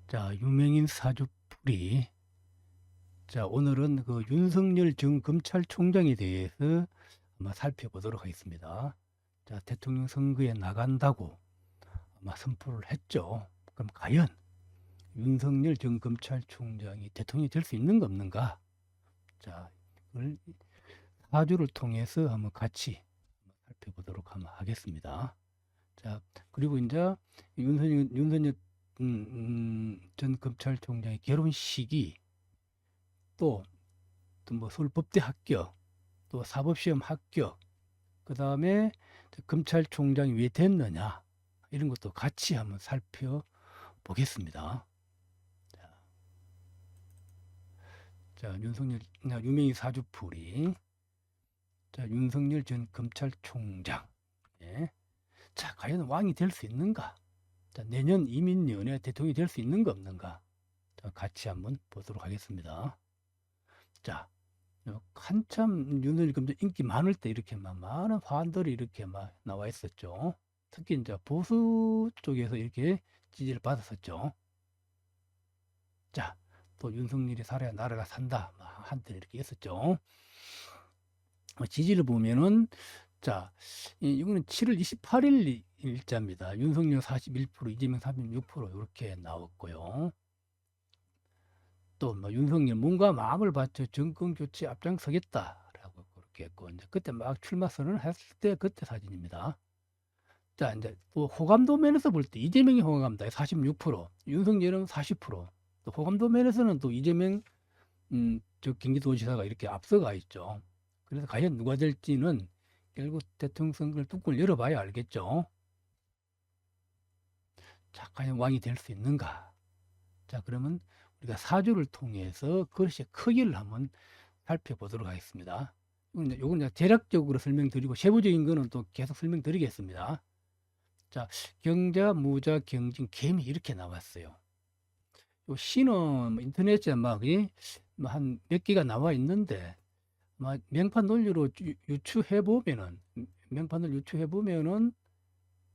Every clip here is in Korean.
자, 유명인 사주풀이. 자, 오늘은 그 윤석열 전 검찰총장에 대해서 아마 살펴보도록 하겠습니다. 자, 대통령 선거에 나간다고 아마 선포를 했죠. 그럼 과연 윤석열 전 검찰총장이 대통령이 될 수 있는가 없는가? 자, 이걸 사주를 통해서 한번 같이 살펴보도록 한번 하겠습니다. 자, 그리고 이제 윤석열 전 검찰총장의 결혼식이 또 뭐 서울법대 합격, 또 사법시험 합격, 그 다음에 검찰총장이 왜 됐느냐, 이런 것도 같이 한번 살펴보겠습니다. 자, 유명인 사주풀이. 자, 윤석열 전 검찰총장. 예. 자, 과연 왕이 될 수 있는가? 자, 내년 이민년에 대통령이 될 수 있는가 없는가? 자, 같이 한번 보도록 하겠습니다. 자, 한참 윤석열 검찰 인기 많을 때 이렇게 막 많은 화환들이 이렇게 막 나와 있었죠. 특히 이제 보수 쪽에서 이렇게 지지를 받았었죠. 자, 또 윤석열이 살아야 나라가 산다, 막 한때 이렇게 했었죠. 지지를 보면은, 자, 이거는 7월 28일 일자입니다. 윤석열 41%, 이재명 36% 이렇게 나왔고요. 또 뭐 윤석열 뭔가 마음을 바쳐 정권 교체 앞장서겠다라고 그렇게 했고, 이제 그때 막 출마 선언을 했을 때 그때 사진입니다. 자, 이제 또 호감도 면에서 볼 때 이재명이 호감다 46%, 윤석열은 40%. 또 호감도 면에서는 또 이재명 저 경기도지사가 이렇게 앞서가 있죠. 그래서 과연 누가 될지는 결국 대통령 선거를 뚜껑을 열어봐야 알겠죠. 자, 과연 왕이 될 수 있는가? 자, 그러면 우리가 사주를 통해서 그릇의 크기를 한번 살펴보도록 하겠습니다. 요건 대략적으로 설명드리고 세부적인 거는 또 계속 설명드리겠습니다. 자, 경자, 무자, 경진, 개미 이렇게 나왔어요. 요 시는 뭐 인터넷에 막 한 몇 개가 나와 있는데, 막 명판 논리로 유추해 보면은,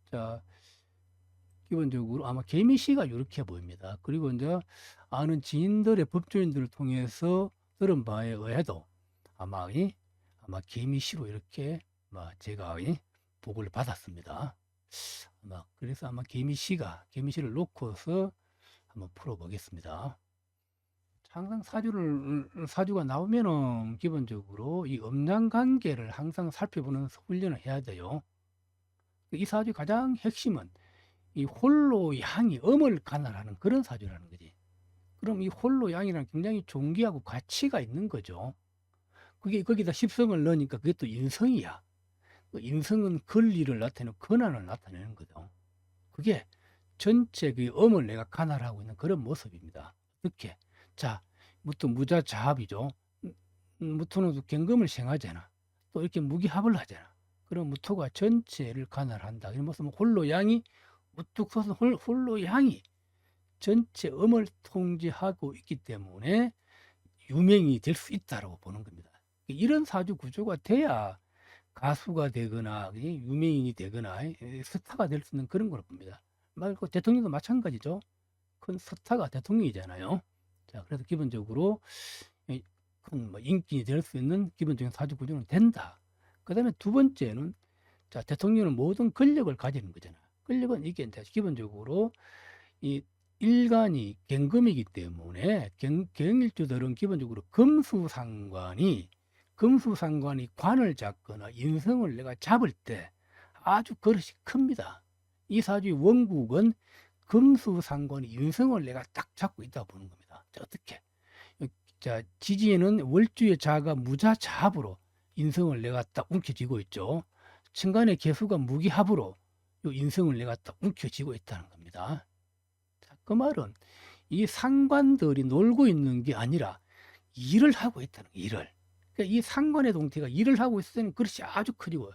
자, 기본적으로 아마 개미시가 이렇게 보입니다. 그리고 이제 아는 지인들의 법조인들을 통해서 들은 바에 의해도 아마 개미시로 이렇게 제가 보고를 받았습니다. 그래서 아마 개미시를 놓고서 한번 풀어보겠습니다. 항상 사주가 나오면은 기본적으로 이 음양 관계를 항상 살펴보는 훈련을 해야 돼요. 이 사주의 가장 핵심은 이 홀로 양이 음을 관할하는 그런 사주라는 거지. 그럼 이 홀로 양이란 굉장히 존귀하고 가치가 있는 거죠. 그게 거기다 십성을 넣으니까 그게 또 인성이야. 그 인성은 권리를 나타내는 권한을 나타내는 거죠. 그게 전체 그 음을 내가 관할하고 있는 그런 모습입니다. 어떻게? 자, 무토 무자자합이죠. 무토는 경금을 생하잖아. 또 이렇게 무기합을 하잖아. 그럼 무토가 전체를 관할한다. 이런 모습은 홀로 양이 우뚝 서서 홀로 양이 전체 음을 통제하고 있기 때문에 유명이 될 수 있다고 보는 겁니다. 이런 사주 구조가 돼야 가수가 되거나 유명인이 되거나 스타가 될 수 있는 그런 걸 봅니다. 말고 대통령도 마찬가지죠. 큰 스타가 대통령이잖아요. 자, 그래서 기본적으로 큰 인기 될 수 있는 기본적인 사주 구조는 된다. 그 다음에 두 번째는, 자, 대통령은 모든 권력을 가지는 거잖아. 권력은 이게 이제 기본적으로 이 일간이 경금이기 때문에 경일주들은 기본적으로 금수상관이 관을 잡거나 인성을 내가 잡을 때 아주 그릇이 큽니다. 이 사주의 원국은 금수상관이 인성을 내가 딱 잡고 있다고 보는 겁니다. 자, 어떻게? 자, 지지에는 월주의 자가 무자자합으로 인성을 내가 딱 움켜쥐고 있죠. 천간의 개수가 무기합으로 이 인성을 내가 딱 움켜쥐고 있다는 겁니다. 자, 그 말은 이 상관들이 놀고 있는 게 아니라 일을 하고 있다는 거예요. 일을. 그러니까 이 상관의 동태가 일을 하고 있을 때는 그릇이 아주 커지고,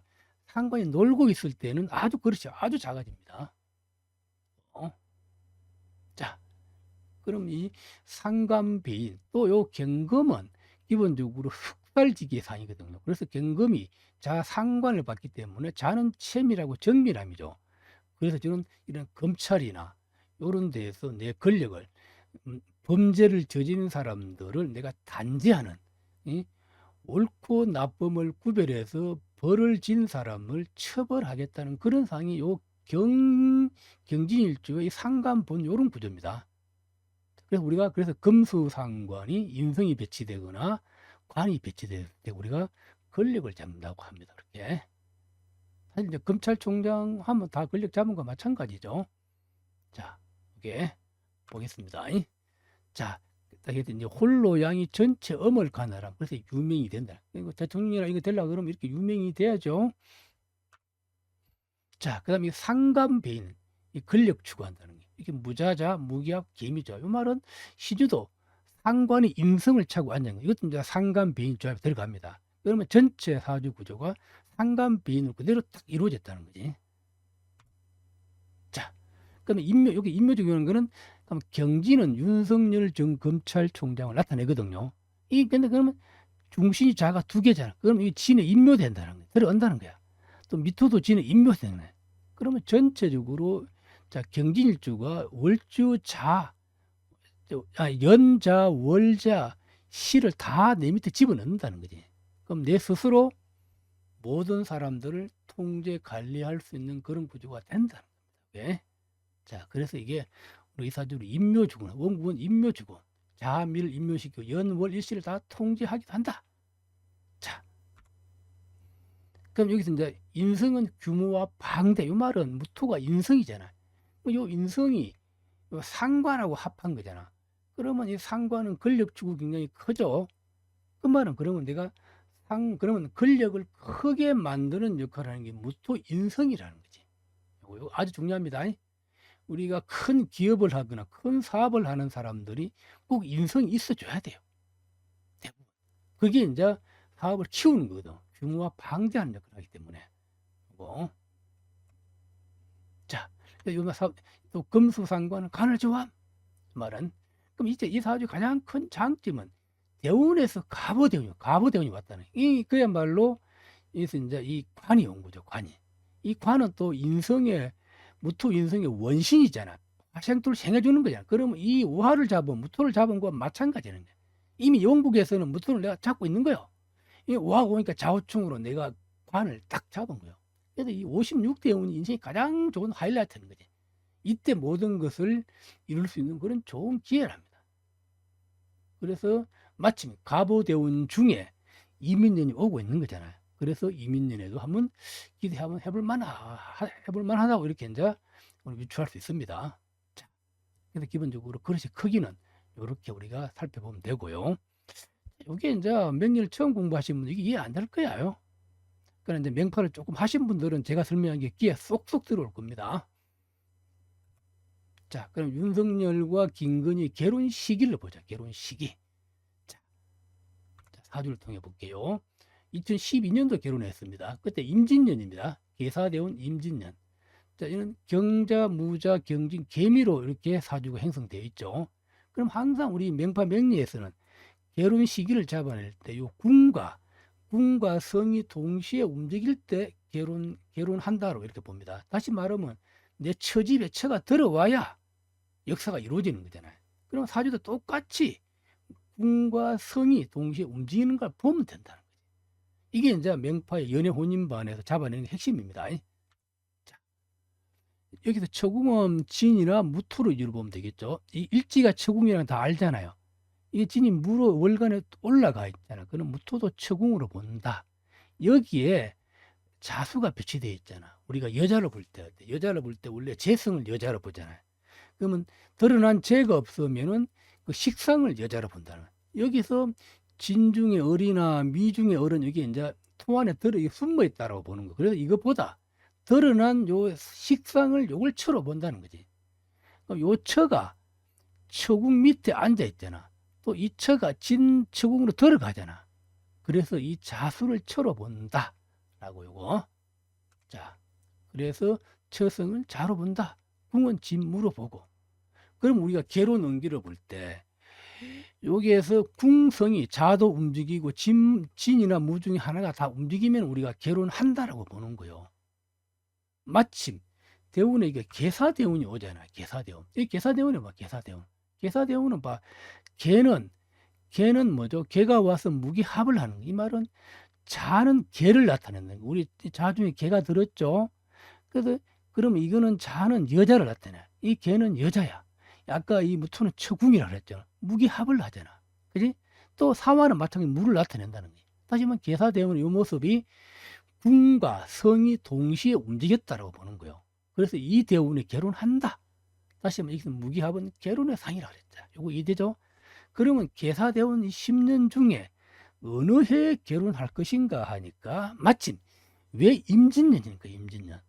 상관이 놀고 있을 때는 그릇이 아주 작아집니다. 자, 그럼 이 상관배인 또 요 경금은 기본적으로 흑살지기의 상이거든요. 그래서 경금이 자 상관을 받기 때문에 자는 체밀하고 정밀함이죠. 그래서 저는 이런 검찰이나 이런 데에서 내 권력을 범죄를 저지른 사람들을 내가 단죄하는, 이 옳고 나쁨을 구별해서 벌을 진 사람을 처벌하겠다는 그런 상이 요 경진일주의 상간본 요런 구조입니다. 그래서 우리가 금수상관이 인성이 배치되거나 관이 배치되고 우리가 권력을 잡는다고 합니다. 그렇게. 사실 이제 검찰총장 하면 다 권력 잡은 거 마찬가지죠. 자, 이게 보겠습니다. 자, 이제 홀로 양이 전체 엄을 가나라. 그래서 유명이 된다. 이거 대통령이나 이거 되려고 그러면 이렇게 유명이 돼야죠. 자, 그 다음에 상간배인, 이 권력 추구한다는 게. 이게 무자자, 무기압, 계미죠. 이 말은 시주도 상관이 인성을 차고 앉는 거. 이것도 이제 상간배인 조합에 들어갑니다. 그러면 전체 사주 구조가 상간배인으로 그대로 딱 이루어졌다는 거지. 자, 그러면 여기 인묘 중요한 거는 그럼 경지는 윤석열 전 검찰총장을 나타내거든요. 근데 그러면 중심이 자가 두 개잖아. 그러면 이 진에 인묘된다는 거야. 들어온다는 거야. 또 밑으로도 진에 인묘되는 거야. 그러면 전체적으로 자 경진일주가 월주자, 연자, 월자, 시를 다 내 밑에 집어넣는다는 거지. 그럼 내 스스로 모든 사람들을 통제 관리할 수 있는 그런 구조가 된다는 겁니다. 네? 자, 그래서 이게 우리 사주로 인묘주군, 원국은 인묘주군, 자밀 인묘시키고 연월 일시를 다 통제하기도 한다. 자, 그럼 여기서 이제 인성은 규모와 방대. 이 말은 무토가 인성이잖아. 요 인성이 요 상관하고 합한 거잖아. 그러면 이 상관은 권력주고 굉장히 크죠. 그 말은 그러면 내가 그러면 권력을 크게 만드는 역할을 하는 게 무토 인성이라는 거지. 이거 아주 중요합니다. 우리가 큰 기업을 하거나 큰 사업을 하는 사람들이 꼭 인성이 있어줘야 돼요. 대부분. 그게 이제 사업을 키우는 거거든. 규모와 방대하는 역할을 하기 때문에. 뭐. 자, 또 금수상관은 간을 조함. 말은. 그럼 이제 이 사주의 가장 큰 장점은 대운에서 가보대운이 왔다는. 그야말로 이제 이 관이 온 거죠. 관이. 이 관은 또 무토 인성의 원신이잖아. 화생토를 생해주는 거잖아. 그러면 이 우화를 잡은 무토를 잡은 거와 마찬가지는 거야. 이미 영국에서는 무토를 내가 잡고 있는 거예요. 이 우화가 오니까 좌우충으로 내가 관을 딱 잡은 거예요. 그래서 이 56대 운이 인생의 가장 좋은 하이라이트는 거지. 이때 모든 것을 이룰 수 있는 그런 좋은 기회랍니다. 그래서 마침 가보대운 중에 이민년이 오고 있는 거잖아요. 그래서 이민년에도 한번 기대하면 해볼 만하다고 이렇게 이제 유추할 수 있습니다. 자, 그래서 기본적으로 그릇의 크기는 이렇게 우리가 살펴보면 되고요. 이게 이제 명리를 처음 공부하신 분들 이게 이해 안 될 거예요. 그런데 이제 명파를 조금 하신 분들은 제가 설명한 게 귀에 쏙쏙 들어올 겁니다. 자, 그럼 윤석열과 김건희 결혼 시기를 보자. 결혼 시기. 자, 사주를 통해 볼게요. 2012년도 결혼했습니다. 그때 임진년입니다. 계사대운 임진년. 자, 이는 경자, 무자, 경진, 개미로 이렇게 사주가 형성되어 있죠. 그럼 항상 우리 명파 명리에서는 결혼 시기를 잡아낼 때 요 궁과 성이 동시에 움직일 때 결혼한다로 이렇게 봅니다. 다시 말하면 내 처집에 처가 들어와야 역사가 이루어지는 거잖아요. 그럼 사주도 똑같이 궁과 성이 동시에 움직이는 걸 보면 된다는 거지. 이게 이제 명파의 연애 혼인반에서 잡아내는 핵심입니다. 자, 여기서 처궁은 진이나 무토로 이루어보면 되겠죠. 이 일지가 처궁이랑 다 알잖아요. 이게 진이 무로 월간에 올라가 있잖아. 그럼 무토도 처궁으로 본다. 여기에 자수가 배치되어 있잖아. 우리가 여자를 볼 때 원래 재성을 여자로 보잖아요. 그러면 드러난 재가 없으면은 그 식상을 여자로 본다는. 여기서 진 중에 어리나 미 중에 어른 여기 이제 토 안에 숨어 있다라고 보는 거. 그래서 이것보다 드러난 요 식상을 요걸 처로 본다는 거지. 그럼 요 처가 처궁 밑에 앉아 있잖아. 또 이 처가 진 처궁으로 들어가잖아. 그래서 이 자수를 처로 본다라고 요거. 자, 그래서 처성을 자로 본다. 궁은 진무로 보고. 그럼 우리가 개론 응기를 볼 때 여기에서 궁성이 자도 움직이고 진이나 무 중에 하나가 다 움직이면 우리가 개론한다라고 보는 거예요. 마침 대운에 이게 계사대운이 오잖아요. 계사대운. 이 계사대운이 뭐 계사대운. 계사대운은 봐. 개는 뭐죠? 개가 와서 무기합을 하는 거. 이 말은 자는 개를 나타내는 거. 우리 자 중에 개가 들었죠? 그래서 그러면 이거는 자는 여자를 나타내. 이 개는 여자야. 아까 이 무토는 처궁이라 그랬잖아. 무기합을 하잖아. 그지? 또 사화는 마찬가지로 물을 나타낸다는 거지. 다시 말하면 계사대운의 이 모습이 궁과 성이 동시에 움직였다라고 보는 거예요. 그래서 이 대운이 결혼한다. 다시 말하면 여기서 무기합은 결혼의 상이라 그랬잖아. 요거 이해되죠? 그러면 계사대운 10년 중에 어느 해에 결혼할 것인가 하니까 마침 왜 임진년이니까 임진년.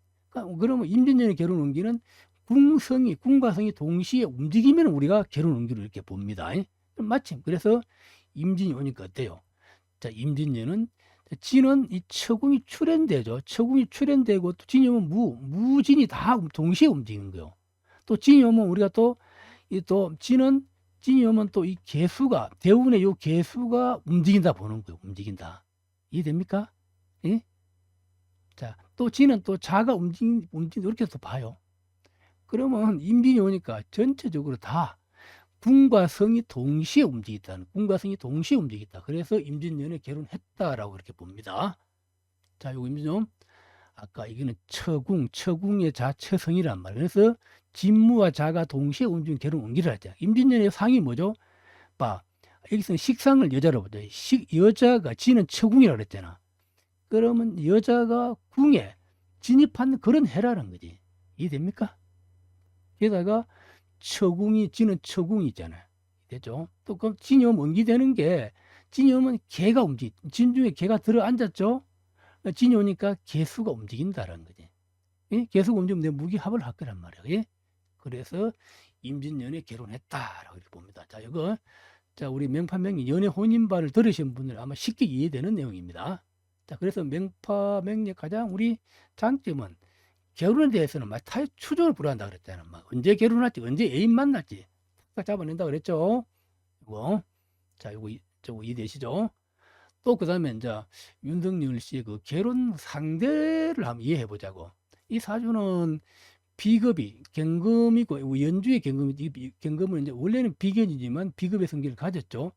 그러면 임진년의 결혼 운기는 궁과 성이 동시에 움직이면 우리가 결혼 운기로 이렇게 봅니다. 마침 그래서 임진이 오니까 어때요? 자, 임진년은 진은 이 처궁이 출현되죠. 처궁이 출현되고 또 진이 오면 무진이 다 동시에 움직이는 거예요. 또 진이 오면 우리가 또 진이 오면 또 이 개수가 대운의 요 개수가 움직인다 보는 거예요. 움직인다. 이해됩니까? 예? 자, 또 진은 또 자가 움직인 이렇게 또 봐요. 그러면 임진이 오니까 전체적으로 다 궁과 성이 동시에 움직였다는 궁과 성이 동시에 움직였다. 그래서 임진년에 결혼했다라고 이렇게 봅니다. 자, 요거 임진년 아까 이거는 처궁의 자처성이란 말이에요. 그래서 진무와 자가 동시에 움직이는 결혼 운기를 하죠. 임진년의 상이 뭐죠? 봐, 여기서는 식상을 여자로 보죠. 여자가 진은 처궁이라고 그랬잖아. 그러면 여자가 궁에 진입한 그런 해라는 거지. 이해됩니까? 게다가 진은 처궁이 있잖아요. 됐죠? 또 그럼 진이 오면 응기되는 게 진이 오면 개가 진 중에 개가 들어 앉았죠? 진이 오니까 개수가 움직인다라는 거지. 예? 개수가 움직이면 내 무기합을 할 거란 말이야. 예? 그래서 임진년에 결혼했다라고 이렇게 봅니다. 자, 이거 우리 명파명리 연애 혼인반을 들으신 분들 아마 쉽게 이해되는 내용입니다. 자, 그래서 명파명리 가장 우리 장점은 결혼에 대해서는 막 타의 추종을 불허한다 그랬잖아요. 막 언제 결혼할지, 언제 애인 만날지 딱 잡아낸다 그랬죠. 이거 자, 저거 이해되시죠? 또 그다음에 이제 윤석열 씨의 그 결혼 상대를 한번 이해해 보자고. 이 사주는 비급이 경금이고 연주의 경금은 이제 원래는 비견이지만 비급의 성기를 가졌죠.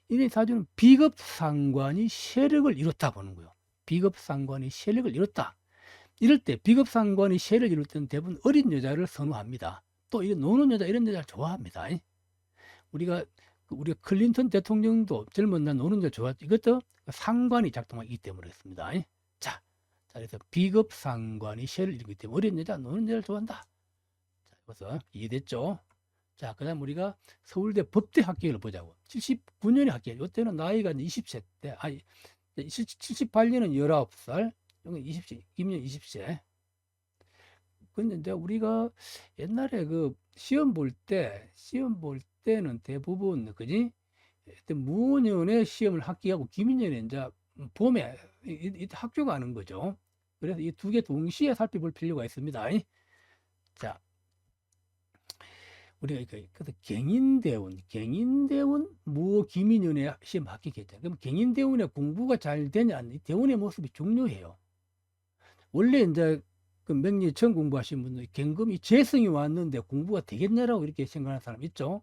이 사주는 비급 상관이 세력을 이뤘다 보는 거예요. 비급 상관이 세력을 이뤘다. 이럴 때 비급 상관이 세력을 이룰 때는 대부분 어린 여자를 선호합니다. 또 이런 노는 여자 이런 여자를 좋아합니다. 우리가 클린턴 대통령도 젊은 날 노는 여자 좋아했죠. 이것도 상관이 작동하기 때문에 그렇습니다. 자, 그래서 비급 상관이 세를 이루기 때문에 어린 여자, 노는 여자를 좋아한다. 자, 그래서 이해됐죠? 자, 그 다음 우리가 서울대 법대 합격을 보자고. 79년에 합격. 이때는 나이가 20세 때, 78년은 19살, 여기 20세, 김년 20세. 근데 이제 우리가 옛날에 그 시험 볼 때는 대부분, 그지? 무년에 시험을 합격하고 김인년에 이제 봄에 학교 가는 거죠. 그래서 이 두 개 동시에 살펴볼 필요가 있습니다. 자, 우리가 그래서 경인대운 김인년에 시험 합격했잖아요. 그럼 경인대운의 공부가 잘 되냐? 대운의 모습이 중요해요. 원래 이제 그 명리 처음 공부하신 분들 경금이 재성이 왔는데 공부가 되겠냐라고 이렇게 생각하는 사람 있죠.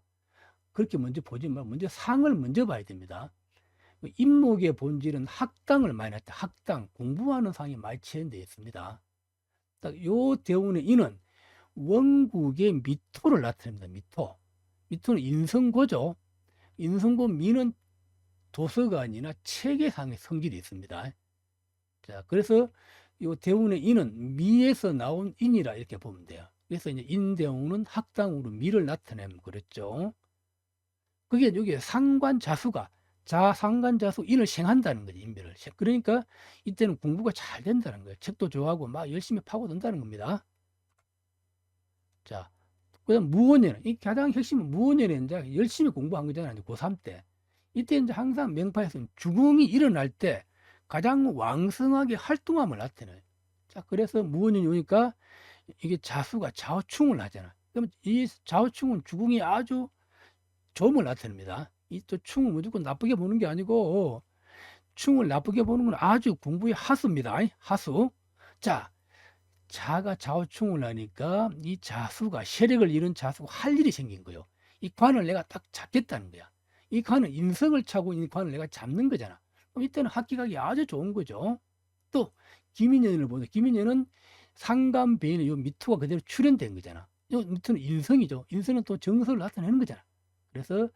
그렇게 먼저 보지 말고 먼저 상을 먼저 봐야 됩니다. 인목의 본질은 학당을 많이 했다. 학당, 공부하는 상이 많이 체현되어 있습니다. 딱 요 대운의 인은 원국의 미토를 나타냅니다. 미토는 인성고죠. 인성고 미는 도서관이나 책의 성질이 있습니다. 자, 그래서 요 대운의 인은 미에서 나온 인이라 이렇게 보면 돼요. 그래서 이제 인대운은 학당으로 미를 나타내면 그랬죠. 그게 여기 상관자수가 상관자수 인을 생한다는 거지, 인별을. 그러니까 이때는 공부가 잘 된다는 거예요. 책도 좋아하고 막 열심히 파고든다는 겁니다. 자, 그다음 무원년, 이 가장 핵심은 무원년에 이제 열심히 공부한 거잖아요. 고3 때. 이때 이제 항상 명파에서는 죽음이 일어날 때 가장 왕성하게 활동함을 나타내요. 자, 그래서 무원년이 오니까 이게 자수가 좌우충을 하잖아. 그러면 이 좌우충은 죽음이 아주 좋음을 나타냅니다. 이 또 충을 무조건 나쁘게 보는 게 아니고 충을 나쁘게 보는 건 아주 공부의 하수입니다. 하수. 자, 자가 좌우충을 하니까 이 자수가 세력을 잃은 자수가 할 일이 생긴 거예요. 이 관을 내가 딱 잡겠다는 거야. 이 관은 인성을 차고 있는 관을 내가 잡는 거잖아. 그럼 이때는 합기각이 아주 좋은 거죠. 또 기민연을 보자. 기민연은 상간배인의 요 미투가 그대로 출현된 거잖아. 요 미투는 인성이죠. 인성은 또 정서를 나타내는 거잖아. 그래서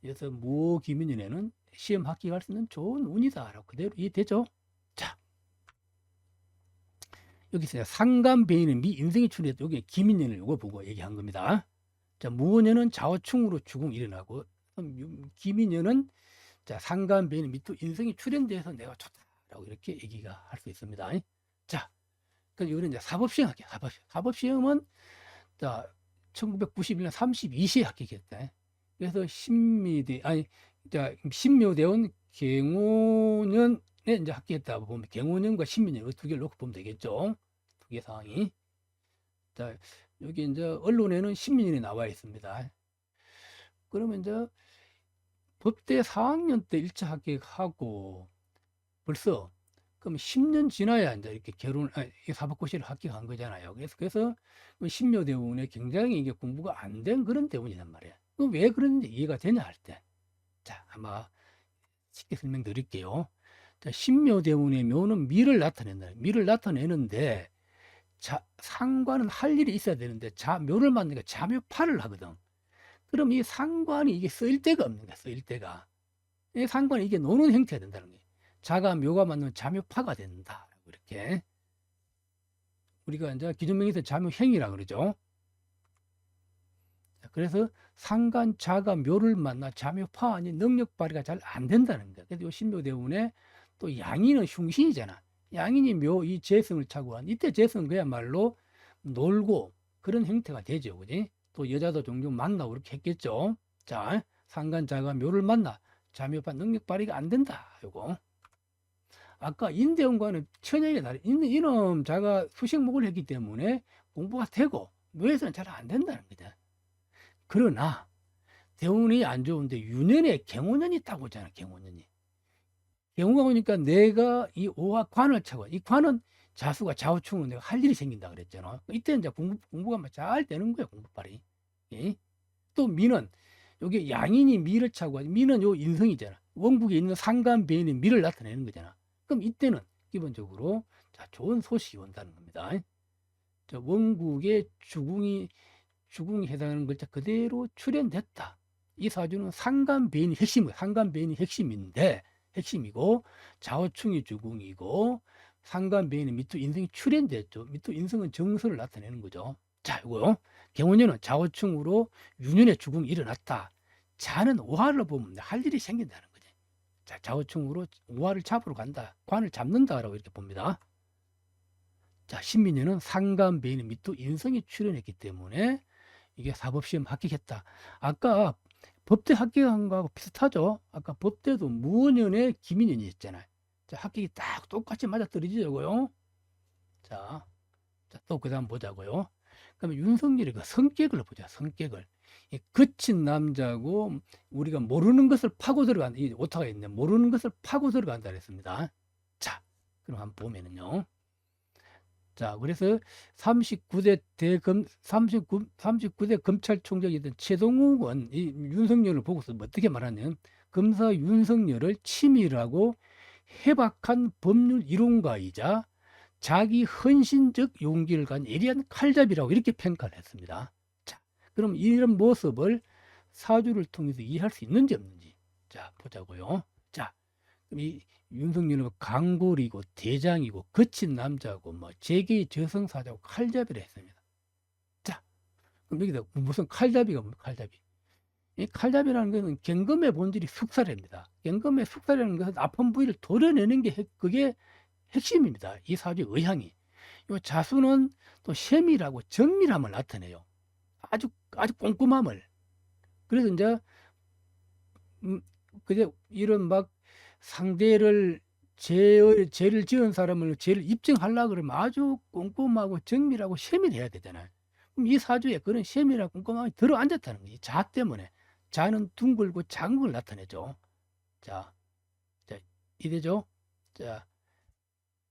그래서 무기민연에는 시험 합격할 수 있는 좋은 운이다라고 그대로 이해되죠. 자, 여기서 상간배인은 미 인성이 출현했다. 여기 기민연을 요거 보고 얘기한 겁니다. 자, 무원연은 좌우충으로 주궁 일어나고, 기민연은 자, 상간배인은 밑도 인성이 출현돼서 내가 좋다라고 이렇게 얘기가 할 수 있습니다. 자, 그래서 이거는 이제 사법시험 합격. 사법시험은 자, 1991년 32시에 합격했다. 그래서 신묘대원 경호년에 이제 합격했다고 보면 경호년과 신묘년 두 개를 놓고 보면 되겠죠. 두 개 상황이. 자, 여기 이제 언론에는 신민연이 나와 있습니다. 그러면 이제 법대 4학년 때 1차 합격하고 벌써 그럼 10년 지나야 이제 이렇게 사법고시를 합격한 거잖아요. 그래서 신묘대원에 굉장히 이게 공부가 안 된 그런 대원이란 말이에요. 왜 그런지 이해가 되냐 할 때. 자, 아마 쉽게 설명드릴게요. 자, 신묘대원의 묘는 미를 나타낸다. 미를 나타내는데 상관은 할 일이 있어야 되는데 묘를 만드니까 자묘파를 하거든. 그럼 이 상관이 이게 쓰일 데가 없는 거야. 쓰일 데가. 이 상관이 이게 노는 형태가 된다는 거예요. 자가 묘가 만나면 자묘파가 된다. 이렇게 우리가 이제 기존명에서 자묘행이라 그러죠. 그래서 상관 자가 묘를 만나 자묘파 아닌 능력 발휘가 잘 안 된다는 거야. 그래서 이 신묘대운에 또 양인은 흉신이잖아. 양인이 묘 이 재성을 차고 한 이때 재성은 그야말로 놀고 그런 형태가 되죠. 그지? 또 여자도 종종 만나고 그렇게 했겠죠. 자, 상관자가 묘를 만나 자묘파 능력 발휘가 안 된다. 요거. 아까 인대원과는 천연이 다르. 이놈 자가 수식목을 했기 때문에 공부가 되고 묘에서는 잘 안 된다는 거다. 그러나 대운이 안 좋은데 유년에 경호년이 있다고 하잖아. 경호년이. 경우가 오니까 내가 이 오화 관을 차고 이 관은 자수가 좌우충으로 내가 할 일이 생긴다 그랬잖아. 이때 이제 공부가 잘 되는 거야. 공부빨이. 예? 또 미는 여기 양인이 미를 차고 미는 요 인성이잖아. 원국에 있는 상간배인이 미를 나타내는 거잖아. 그럼 이때는 기본적으로 자, 좋은 소식이 온다는 겁니다. 자, 원국의 주궁이 해당하는 글자 그대로 출현됐다. 이 사주는 상간배인이 핵심이에요. 상간배인이 핵심이고 좌우충이 주궁이고 상간배인이 밑도 인성이 출현됐죠. 밑도 인성은 정서를 나타내는 거죠. 자, 이거요. 경원년은 좌우충으로 유년의 주궁이 일어났다. 자는 오화를 보면 할 일이 생긴다는 거지. 자, 좌우충으로 오화를 잡으러 간다. 관을 잡는다라고 이렇게 봅니다. 자, 신민년은 상간배인의 밑도 인성이 출현했기 때문에 이게 사법시험 합격했다. 아까 법대 합격한 거하고 비슷하죠. 아까 법대도 무원년에 기민년이 있잖아요. 자, 합격이 딱 똑같이 맞아떨어지고요. 자, 또 그 다음 보자고요. 그러면 윤석열의 그 성격을 보자. 성격을. 거친 남자고 우리가 모르는 것을 파고 들어간다. 이 오타가 있네. 모르는 것을 파고 들어간다 그랬습니다. 자, 그럼 한번 보면은요. 자, 그래서 39대 검찰총장이던 최동욱은 이 윤석열을 보고서 어떻게 말하냐면 검사 윤석열을 치밀하고 해박한 법률 이론가이자 자기 헌신적 용기를 가진 예리한 칼잡이라고 이렇게 평가를 했습니다. 자, 그럼 이런 모습을 사주를 통해서 이해할 수 있는지 없는지 자, 보자고요. 자, 그럼 이 윤석열은 강골이고 대장이고 거친 남자고 뭐 재계의 저승사자고 칼잡이를 했습니다. 자, 그럼 여기다 무슨 칼잡이가 뭐 칼잡이? 이 칼잡이라는 것은 경금의 본질이 숙살입니다. 경금의 숙살이라는 것은 아픈 부위를 도려내는 게 그게 핵심입니다. 이 사주의 의향이. 이 자수는 또 세밀하고 정밀함을 나타내요. 아주 꼼꼼함을. 그래서 이제 그제 이런 막 상대를 죄를 지은 사람을 죄를 입증하려고 그러면 아주 꼼꼼하고 정밀하고 세밀해야 되잖아요. 그럼 이 사주에 그런 세밀하고 꼼꼼함이 들어앉았다는 거지. 자 때문에. 자는 둥글고 작은 걸 나타내죠. 자, 이래죠. 자,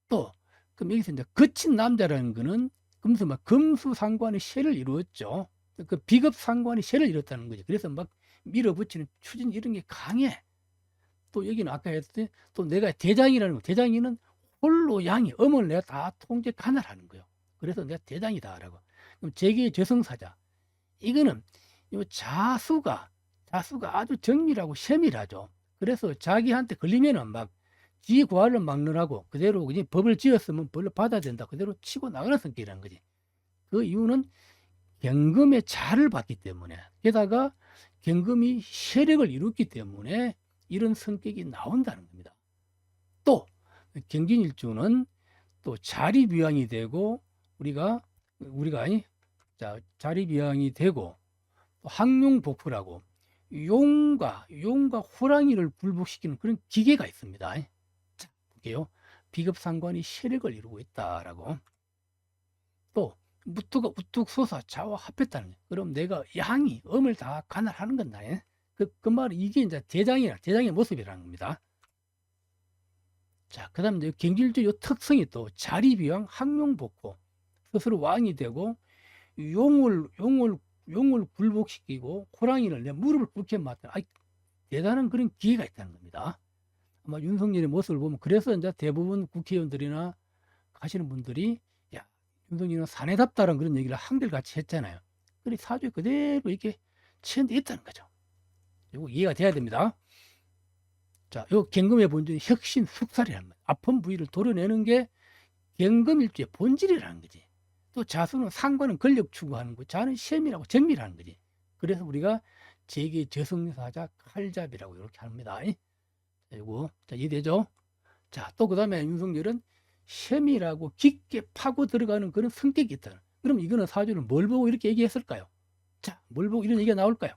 또 그럼 여기서 이제 거친 남자라는 거는 금수상관의 세를 이루었죠. 그 비급 상관이 세를 잃었다는 거죠. 그래서 막 밀어붙이는 추진 이런 게 강해. 또 여기는 아까 했듯이 또 내가 대장이라는 거. 대장이는 홀로 양이 엄을 내가 다 통제 관할하는 거예요. 그래서 내가 대장이다라고. 그럼 제기의 죄성사자. 이거는 요 자수가 아주 정밀하고 세밀하죠. 그래서 자기한테 걸리면은 막 지 고할을 막느라고 그대로 그냥 법을 지었으면 벌을 받아야 된다. 그대로 치고 나가는 성격이라는 거지. 그 이유는 경금의 자를 받기 때문에, 게다가 경금이 세력을 이뤘기 때문에 이런 성격이 나온다는 겁니다. 또 경진일주는 또 자리비왕이 되고 우리가 자, 자리비왕이 되고 항룡복부라고 용과 호랑이를 굴복시키는 그런 기계가 있습니다. 자, 볼게요. 비급상관이 세력을 이루고 있다라고. 또 무토가 우뚝 솟아 좌와 합했다는 거예요. 그럼 내가 양이 엄을 다 관할하는 건다. 그 말은 이게 이제 대장의 모습이라는 겁니다. 자, 그 다음에 이제 경질주의 특성이 또 자리비왕, 항룡복부, 스스로 왕이 되고 용을 굴복시키고 호랑이를 내 무릎을 꿇게 만든 대단한 그런 기회가 있다는 겁니다. 아마 윤석열의 모습을 보면 그래서 이제 대부분 국회의원들이나 가시는 분들이 야, 윤석열은 사내답다라는 그런 얘기를 한결같이 했잖아요. 그래 사주에 그대로 이렇게 체현되어 있다는 거죠. 이거 이해가 돼야 됩니다. 자, 요 경금의 본질은 혁신 숙살이라는 거예요. 아픈 부위를 도려내는 게 경금일주의 본질이라는 거지. 또 자수는 상관은 권력 추구하는 거, 자는 시험이라고 정밀하는 거지. 그래서 우리가 제기 저승사자 칼잡이라고 이렇게 합니다. 이거 자, 이해되죠? 자, 또 그다음에 윤석열은 세밀하고 깊게 파고 들어가는 그런 성격이 있다. 그럼 이거는 사주를 뭘 보고 이렇게 얘기했을까요? 자, 뭘 보고 이런 얘기가 나올까요?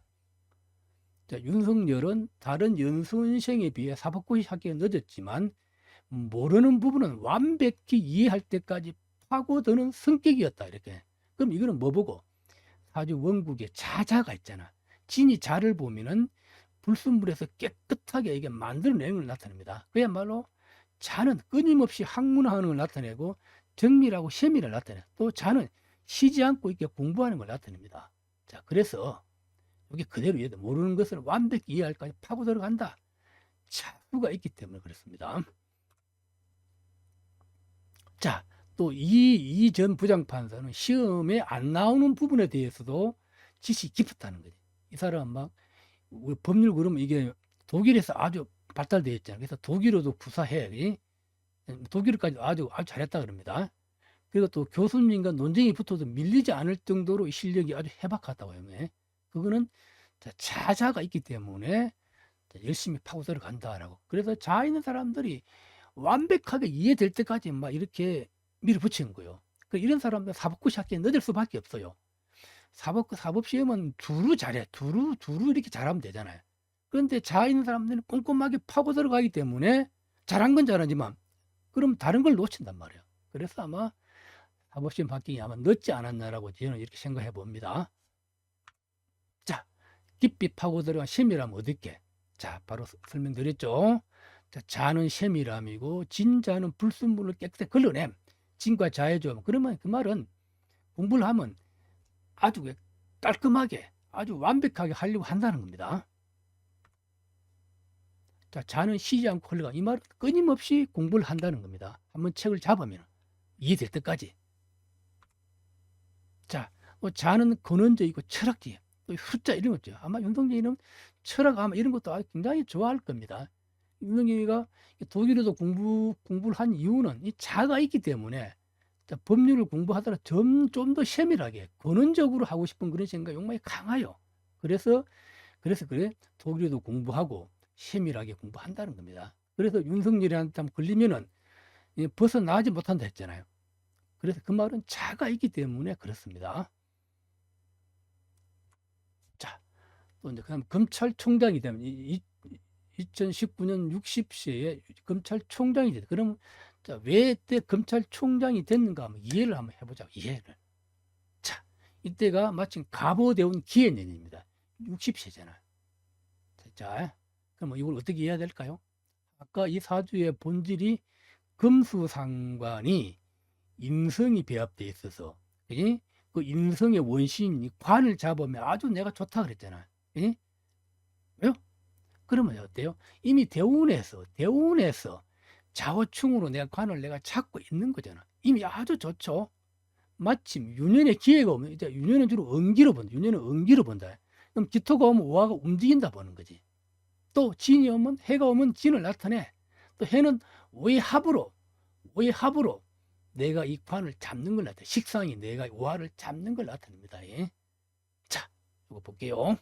자, 윤석열은 다른 연수원생에 비해 사법고시 합격이 늦었지만 모르는 부분은 완벽히 이해할 때까지 파고드는 성격이었다. 이렇게. 그럼 이거는 뭐 보고? 사주 원국에 자자가 있잖아. 진이 자를 보면은 불순물에서 깨끗하게 이게 만들어내는 걸 나타냅니다. 그야말로 자는 끊임없이 학문화하는 걸 나타내고 정밀하고 세밀을 나타내. 또 자는 쉬지 않고 이렇게 공부하는 걸 나타냅니다. 자, 그래서 여기 그대로 이해돼. 모르는 것을 완벽히 이해할까지 파고 들어간다. 자수가 있기 때문에 그렇습니다. 자, 또 이 전 부장판사는 시험에 안 나오는 부분에 대해서도 지식이 깊었다는 거지. 이 사람은 막 우리 법률 그러면 이게 독일에서 아주 발달되어 있잖아요. 그래서 독일어도 구사해. 독일어까지 아주 잘했다 그럽니다. 그리고 또 교수님과 논쟁이 붙어도 밀리지 않을 정도로 실력이 아주 해박하다고 해요. 그거는 자자가 있기 때문에 열심히 파고 들어간다라고. 그래서 자 있는 사람들이 완벽하게 이해될 때까지 막 이렇게 밀어붙이는 거예요. 이런 사람들 사법고시 합격에 늦을 수밖에 없어요. 사법시험은 두루 잘해. 두루 이렇게 잘하면 되잖아요. 그런데 자 있는 사람들은 꼼꼼하게 파고 들어가기 때문에 잘한 건 잘하지만 그럼 다른 걸 놓친단 말이에요. 그래서 아마 사법시험 합격이 아마 늦지 않았나라고 저는 이렇게 생각해 봅니다. 자, 깊이 파고 들어간 세밀함 어떻게? 자, 바로 설명드렸죠. 자, 자는 세밀함이고 진자는 불순물을 깨끗하게 걸러냄. 진과 자해죠. 그러면 그 말은 공부를 하면 아주 깔끔하게 아주 완벽하게 하려고 한다는 겁니다. 자, 자는 쉬지 않고 흘러가. 이 말은 끊임없이 공부를 한다는 겁니다. 한번 책을 잡으면 이해될 때까지. 자, 자는 근원적이고 철학적이에요. 또 숫자 이런 거죠. 아마 윤석열이는 철학 아마 이런 것도 굉장히 좋아할 겁니다. 윤석열이가 독일어도 공부를 한 이유는 이 자가 있기 때문에 법률을 공부하더라 좀 더 세밀하게 근원적으로 하고 싶은 그런 생각 욕망이 강해요. 그래서 그래 독일어도 공부하고 세밀하게 공부한다는 겁니다. 그래서 윤석열이한테 걸리면은 벗어나지 못한다 했잖아요. 그래서 그 말은 자가 있기 때문에 그렇습니다. 자, 또 이제 그다음 검찰총장이 되면 2019년 60세에 검찰총장이 됐다. 그럼 왜 때 검찰총장이 됐는가 한번 이해를 한번 해보자. 이해를. 자, 이때가 마침 갑오대운 기해년입니다. 60세잖아요. 자, 그럼 이걸 어떻게 이해해야 될까요? 아까 이 사주의 본질이 금수상관이 임성이 배합되어 있어서 그지? 그 인성의 원신이 관을 잡으면 아주 내가 좋다 그랬잖아. 예? 왜요? 그러면 어때요? 이미 대운에서 좌우충으로 내가 관을 내가 잡고 있는 거잖아. 이미 아주 좋죠. 마침 유년의 기회가 오면 이제 유년은 주로 음기로 본다. 유년은 음기로 본다. 그럼 기토가 오면 오화가 움직인다 보는 거지. 또 진이 오면 해가 오면 진을 나타내. 또 해는 오해합으로 내가 이 관을 잡는 걸 나타내. 식상이 내가 오화를 잡는 걸 나타냅니다. 예? 자, 이거 볼게요.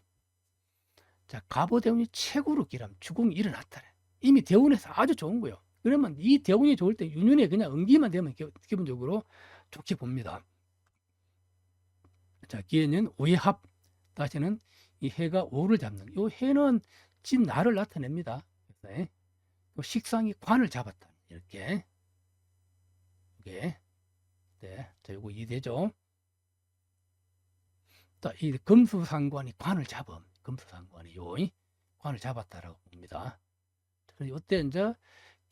자, 갑오대운이 최고로 기람 주공이 일어났다. 이미 대운에서 아주 좋은 거예요. 그러면 이 대운이 좋을 때 유년에 그냥 음기만 되면 기본적으로 좋게 봅니다. 자, 기해는 오해합. 다시는 이 해가 오를 잡는. 이 해는 진 나를 나타냅니다. 그래서 식상이 관을 잡았다. 이렇게. 이게. 네. 자, 요거 이해되죠? 자, 이 금수상관이 관을 잡음. 금수상관이 관을 잡았다라고 봅니다. 그래서 이때 이제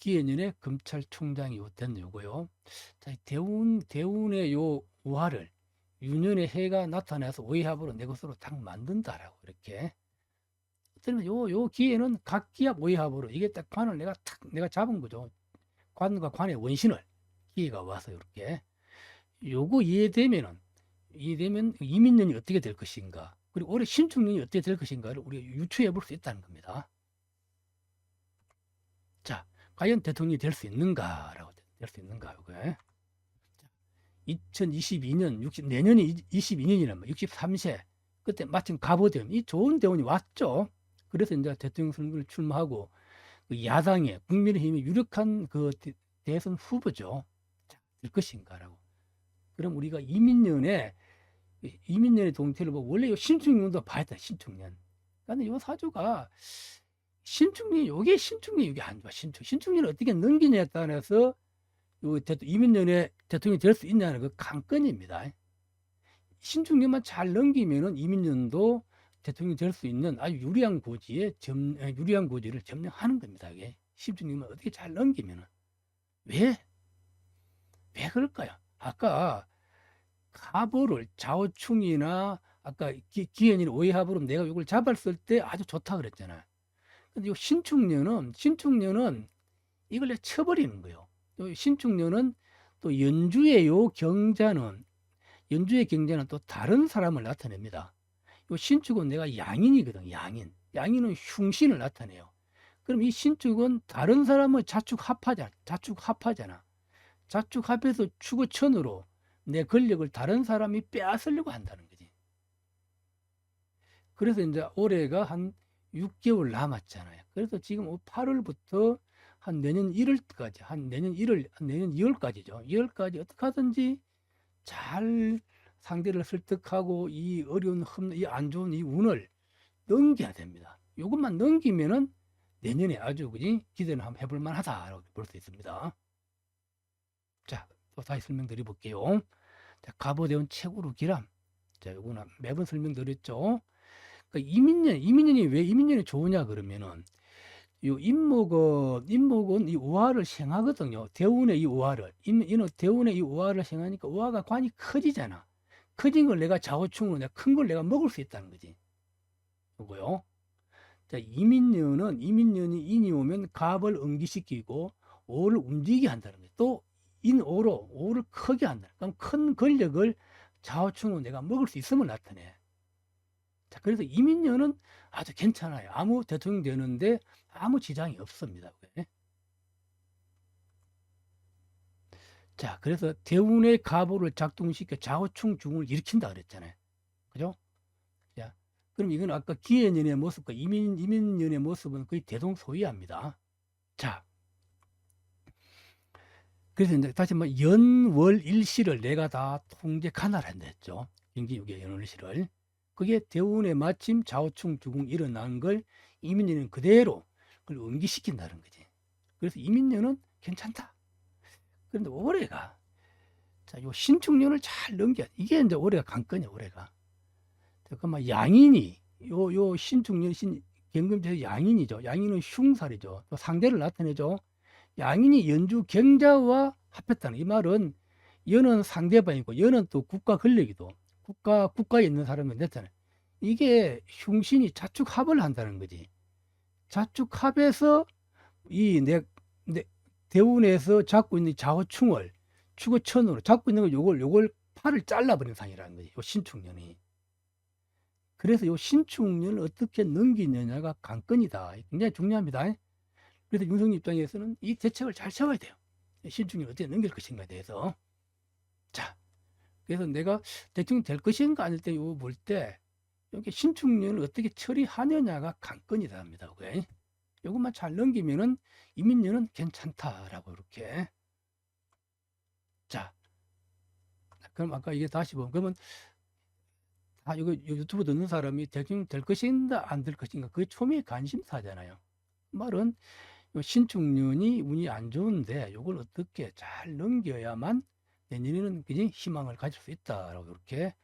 기해년에 검찰총장이 됐는 요거요. 자, 대운의 요 우화를 유년의 해가 나타나서 오해합으로 내 것으로 딱 만든다라고 이렇게. 그러면 요 기회는 각기합 오해합으로 이게 딱 관을 내가 잡은 거죠. 관과 관의 원신을 기회가 와서 이렇게. 요거 이해되면 이민년이 어떻게 될 것인가, 그리고 올해 신축년이 어떻게 될 것인가를 우리가 유추해 볼 수 있다는 겁니다. 자, 과연 대통령이 될 수 있는가라고. 될 수 있는가, 요거. 2022년 내년이 22년이란 말이에요. 63세 그때 마침 갑오대운 이 좋은 대운이 왔죠. 그래서 이제 대통령 선거를 출마하고 그 야당의 국민의힘이 유력한 그 대선 후보죠. 자, 될 것인가라고. 그럼 우리가 이민년의 동태를 보고 원래 요 신축년도 봐야 돼. 신축년. 그러니까 요 사주가 신축년 요게 안 좋아. 신축년을 어떻게 넘기냐에 따라서 이민년에 대통령이 될 수 있냐는 그 관건입니다. 신축년만 잘 넘기면은 이민년도 대통령이 될 수 있는 아주 유리한 고지를 점령하는 겁니다. 이게 신축년만 어떻게 잘 넘기면은. 왜 그럴까요? 아까 갑오를 좌우충이나 아까 기현이나 오해합으로 내가 이걸 잡았을 때 아주 좋다 그랬잖아요. 근데 이 신축년은 이걸 내가 쳐버리는 거예요. 또 신축년은 또 연주의 경자는 또 다른 사람을 나타냅니다. 이 신축은 내가 양인이거든. 양인은 흉신을 나타내요. 그럼 이 신축은 다른 사람의 자축합하잖아. 자축합해서 축어천으로 내 권력을 다른 사람이 빼앗으려고 한다는 거지. 그래서 이제 올해가 한 6개월 남았잖아요. 그래서 지금 8월부터 한 내년 1월까지, 내년 2월까지죠. 2월까지 어떻게 하든지 잘 상대를 설득하고 이 어려운 이 안 좋은 이 운을 넘겨야 됩니다. 이것만 넘기면은 내년에 아주 기대는 한번 해볼 만하다라고 볼 수 있습니다. 자, 또 다시 설명드려 볼게요. 자, 갑오대운 최고로 기람. 자, 요거는 매번 설명드렸죠. 그러니까 이민년이 왜 이민년이 좋으냐 그러면은 요 인목은 이 우화를 생하거든요. 대운의 이 우화를. 대운의 이 우화를 생하니까 우화가 관이 커지잖아. 커진 걸 내가 좌우충으로 큰 걸 내가 먹을 수 있다는 거지. 요거요. 자, 이민년이 인이 오면 갑을 응기시키고 오를 움직이게 한다는 거예요. 또 오를 크게 한다. 그럼 큰 권력을 좌우충으로 내가 먹을 수 있음을 나타내. 자, 그래서 이민년은 아주 괜찮아요. 아무 대통령 되는데 아무 지장이 없습니다. 자, 그래서 대운의 가보를 작동시켜 좌우충 중을 일으킨다 그랬잖아요. 그죠? 자, 그럼 이건 아까 기해년의 모습과 이민년의 모습은 거의 대동소이합니다. 자, 그래서 이제 다시 연월일시를 내가 다 통제 관할한다 했죠. 경기육의 연월일시를. 그게 대운에 마침 좌우충 주궁 일어난 걸 이민년은 그대로 그걸 응기시킨다는 거지. 그래서 이민년은 괜찮다. 그런데 올해가 요 신축년을 잘 넘겨. 이게 이제 올해가 관건이야. 올해가. 잠깐만 양인이 요 신축년 경금제에서 양인이죠. 양인은 흉살이죠. 또 상대를 나타내죠. 양인이 연주 경자와 합했다는 이 말은 연은 상대방이고 연은 또 국가 권력이도 국가에 있는 사람은 됐잖아요. 이게 흉신이 자축합을 한다는 거지. 자축합에서 내 대운에서 잡고 있는 좌우충을 축어천으로 잡고 있는 거 요걸 팔을 잘라버린 상이라는 거지. 요 신축년이. 그래서 요 신축년을 어떻게 넘기느냐가 관건이다. 굉장히 중요합니다. 그래서 윤석열 입장에서는 이 대책을 잘 세워야 돼요. 신축년을 어떻게 넘길 것인가에 대해서. 자, 그래서 내가 대통령 될 것인가 아닐 때 요거 볼 때 여기 신축년을 어떻게 처리하느냐가 관건이다 합니다. 왜? 요것만 잘 넘기면은 이민년은 괜찮다라고 이렇게. 자, 그럼 아까 이게 다시 보면 그러면 이거 유튜브 듣는 사람이 대통령 될 것인가 안 될 것인가 그게 초미의 관심사잖아요. 말은 신축년이 운이 안 좋은데 이걸 어떻게 잘 넘겨야만 내년에는 굉장히 희망을 가질 수 있다라고 이렇게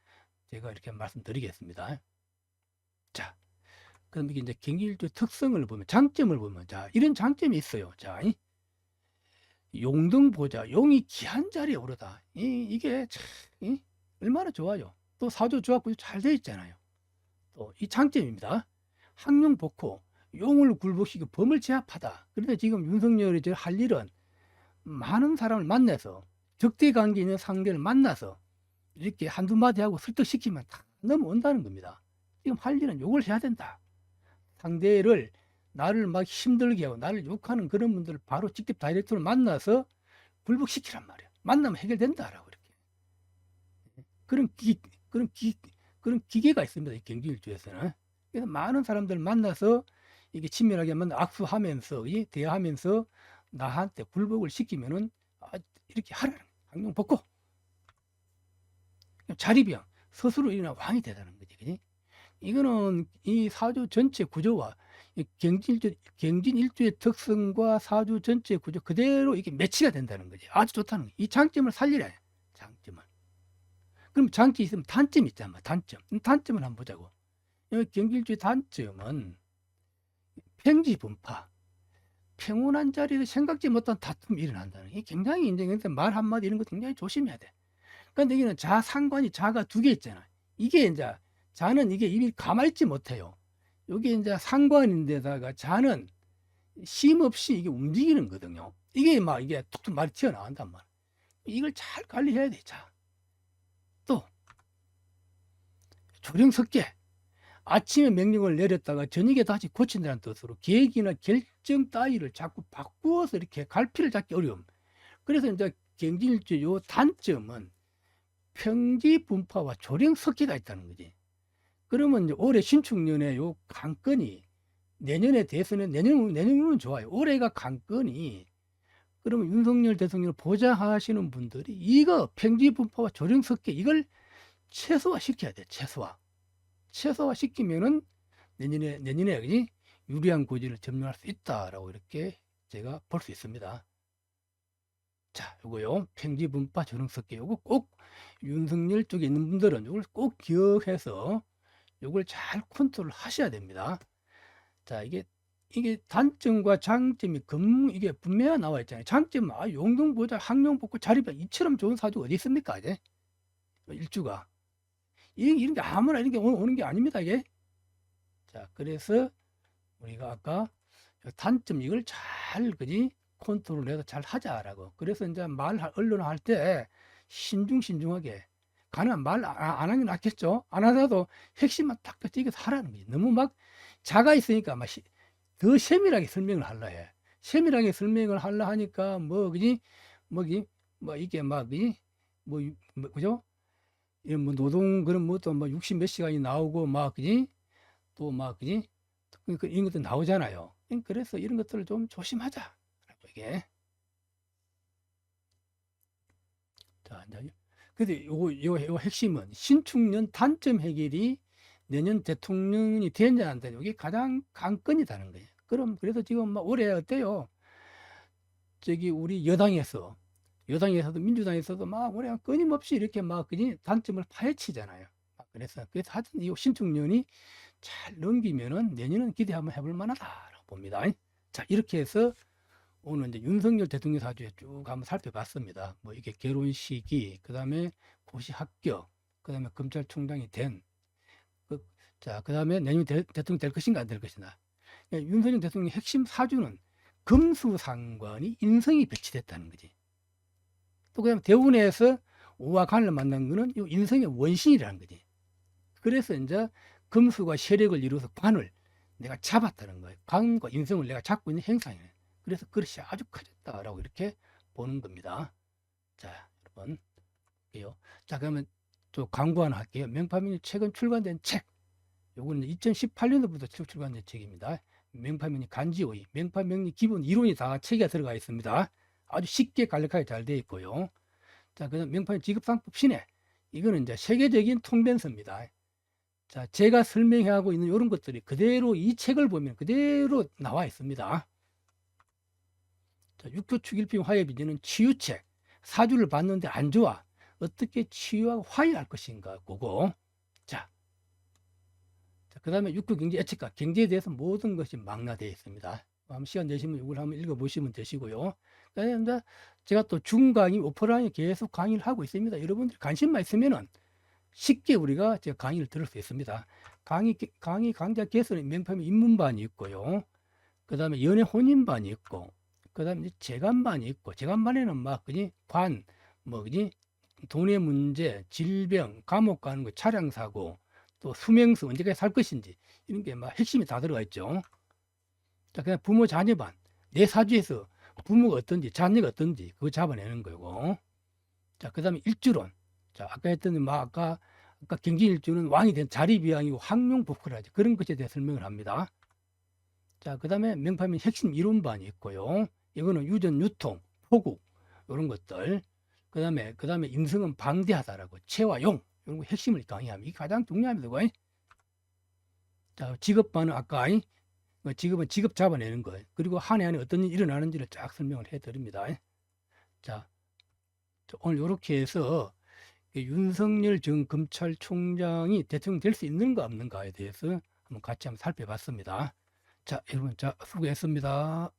제가 이렇게 말씀드리겠습니다. 자, 그럼 이게 이제 경기일주 특성을 보면 장점을 보면 자 이런 장점이 있어요. 자, 용등보자 용이 귀한 자리에 오르다. 이게 참 얼마나 좋아요. 또 사주 조합도 잘 되어 있잖아요. 또 이 장점입니다. 항룡복호 용을 굴복시키고 범을 제압하다. 그런데 지금 윤석열이 할 일은 많은 사람을 만나서 적대관계 있는 상대를 만나서 이렇게 한두 마디 하고 설득시키면 다 넘어온다는 겁니다. 지금 할 일은 욕을 해야 된다. 상대를 나를 막 힘들게 하고 나를 욕하는 그런 분들을 바로 직접 다이렉트로 만나서 굴복시키란 말이야. 만나면 해결된다라고 이렇게. 그런 기계가 있습니다. 이 경기일주에서는. 그래서 많은 사람들 만나서 이게 친밀하게 악수하면서 대화하면서 나한테 굴복을 시키면은 이렇게 하라는 거야. 항룡복호. 자리비양 스스로 일어나 왕이 되다는 거지. 그치? 이거는 이 사주 전체 구조와 경진일주의 특성과 사주 전체 구조 그대로 이게 매치가 된다는 거지. 아주 좋다는 거지. 이 장점을 살리라. 장점을. 그럼 장점이 있으면 단점이 있잖아. 단점을 한번 보자고. 경질주의 단점은 평지분파. 평온한 자리에서 생각지 못한 다툼이 일어난다는 게 굉장히 인정해서 말 한마디 이런 거 굉장히 조심해야 돼. 그런데 여기는 자상관이 자가 두 개 있잖아. 이게 이제 자는 이게 입이 가만있지 못해요. 여기 이제 상관인데다가 자는 쉼 없이 이게 움직이는 거거든요. 이게 막 이게 툭툭 말이 튀어나온단 말이야. 이걸 잘 관리해야 돼. 자, 또 조령석계. 아침에 명령을 내렸다가 저녁에 다시 고친다는 뜻으로 계획이나 결정 따위를 자꾸 바꾸어서 이렇게 갈피를 잡기 어려움. 그래서 이제 경진일주 요 단점은 평지 분파와 조령 섞기가 있다는 거지. 그러면 이제 올해 신축년에 요 관건이 내년에 대해서는 내년은 좋아요. 올해가 관건이 그러면 윤석열 대통령을 보좌하시는 분들이 이거 평지 분파와 조령 섞기 이걸 최소화 시켜야 돼. 최소화 시키면은 내년에 그지? 유리한 고지를 점령할 수 있다라고 이렇게 제가 볼 수 있습니다. 자, 요거요. 평지 분파 조령 섞기 요거 꼭 윤석열 쪽에 있는 분들은 요걸 꼭 기억해서 요걸 잘 컨트롤 하셔야 됩니다. 자, 이게 단점과 장점이 이게 분명히 나와 있잖아요. 장점은 용등보자 항룡복구 자리변 이처럼 좋은 사주가 어디 있습니까? 이제 일주가 이런 게 아무나 이런 게 오는 게 아닙니다. 이게. 자, 그래서 우리가 아까 단점 이걸 잘 그지 컨트롤해서 잘 하자라고. 그래서 이제 언론할 때 신중하게 가능한 말 안 하는 게 낫겠죠. 안 하더라도 핵심만 딱 찍어서 하라는 거지. 너무 막 자가 있으니까 막 더 세밀하게 설명을 하려 해. 세밀하게 설명을 하려 하니까 그지 이게 그죠? 이런 노동 그런 것도 60 몇 시간이 나오고 그지? 또 그지? 이런 것도 나오잖아요. 그래서 이런 것들을 좀 조심하자. 이게. 자, 이제 근데 요 핵심은 신축년 단점 해결이 내년 대통령이 되느냐 안 되느냐 이게 가장 관건이다는 거예요. 그래서 지금 올해 어때요? 저기 우리 여당에서도 민주당에서도 올해 끊임없이 이렇게 그지 단점을 파헤치잖아요. 그래서 하여튼 이 신축년이 잘 넘기면은 내년은 기대 한번 해볼 만하다라고 봅니다. 자, 이렇게 해서 오늘 이제 윤석열 대통령 사주에 쭉 한번 살펴봤습니다. 이게 결혼 시기, 그 다음에 고시 합격, 그다음에 검찰총장이 된 그, 자, 그다음에 내년 대통령 될 것인가 안 될 것이나. 윤석열 대통령의 핵심 사주는 금수상관이 인성이 배치됐다는 거지. 또 그다음에 대운에서 오와 간을 만난 거는 이 인성의 원신이라는 거지. 그래서 이제 금수가 세력을 이루어서 관을 내가 잡았다는 거예요. 관과 인성을 내가 잡고 있는 행상이에요. 그래서 그릇이 아주 커졌다라고 이렇게 보는 겁니다. 자, 여러분. 자, 그러면 또 광고 하나 할게요. 명파민이 최근 출간된 책. 요거는 2018년도부터 출간된 책입니다. 명파명리 간지오이, 명파명리 기본 이론이 다 책에 들어가 있습니다. 아주 쉽게 간략하게 잘 되어 있고요. 자, 그다음 명파명 지급상법 신해. 이거는 이제 세계적인 통변서입니다. 자, 제가 설명하고 있는 이런 것들이 그대로 이 책을 보면 그대로 나와 있습니다. 자, 육교축일필 화해비전은 치유책. 사주를 봤는데 안 좋아. 어떻게 치유하고 화해할 것인가 그거. 자, 그 다음에 육교경제 예측과 경제에 대해서 모든 것이 망라되어 있습니다. 한번 시간 내시면 이걸 한번 읽어보시면 되시고요. 그다음에 제가 또 중강의 오프라인에 계속 강의를 하고 있습니다. 여러분들 관심만 있으면은 쉽게 우리가 제가 강의를 들을 수 있습니다. 강의 강좌 개설은 명패면 입문반이 있고요. 그 다음에 연애 혼인반이 있고, 그 다음에 재간반이 있고, 재간반에는 막, 그지? 그지? 돈의 문제, 질병, 감옥 가는 거, 차량 사고, 또 수명수, 언제까지 살 것인지, 이런 게 막 핵심이 다 들어가 있죠. 자, 그냥 부모 자녀반, 내 사주에서 부모가 어떤지, 자녀가 어떤지, 그거 잡아내는 거고. 자, 그 다음에 일주론. 자, 아까 했던, 아까 경진일주는 왕이 된 자리비양이고 항룡복구라지. 그런 것에 대해 설명을 합니다. 자, 그 다음에 명파민 핵심 이론반이 있고요. 이거는 유전, 유통, 포국, 이런 것들. 그 다음에 임성은 방대하다라고. 체와 용, 이런 거 핵심을 강의합니다. 이게 가장 중요합니다. 그거. 자, 직업반은 아까, 직업은 직업 잡아내는 거예요. 그리고 한 해 안에 어떤 일이 일어나는지를 쫙 설명을 해드립니다. 자, 오늘 이렇게 해서 윤석열 전 검찰총장이 대통령 될 수 있는가 없는가에 대해서 한번 같이 한번 살펴봤습니다. 자, 여러분, 자, 수고했습니다.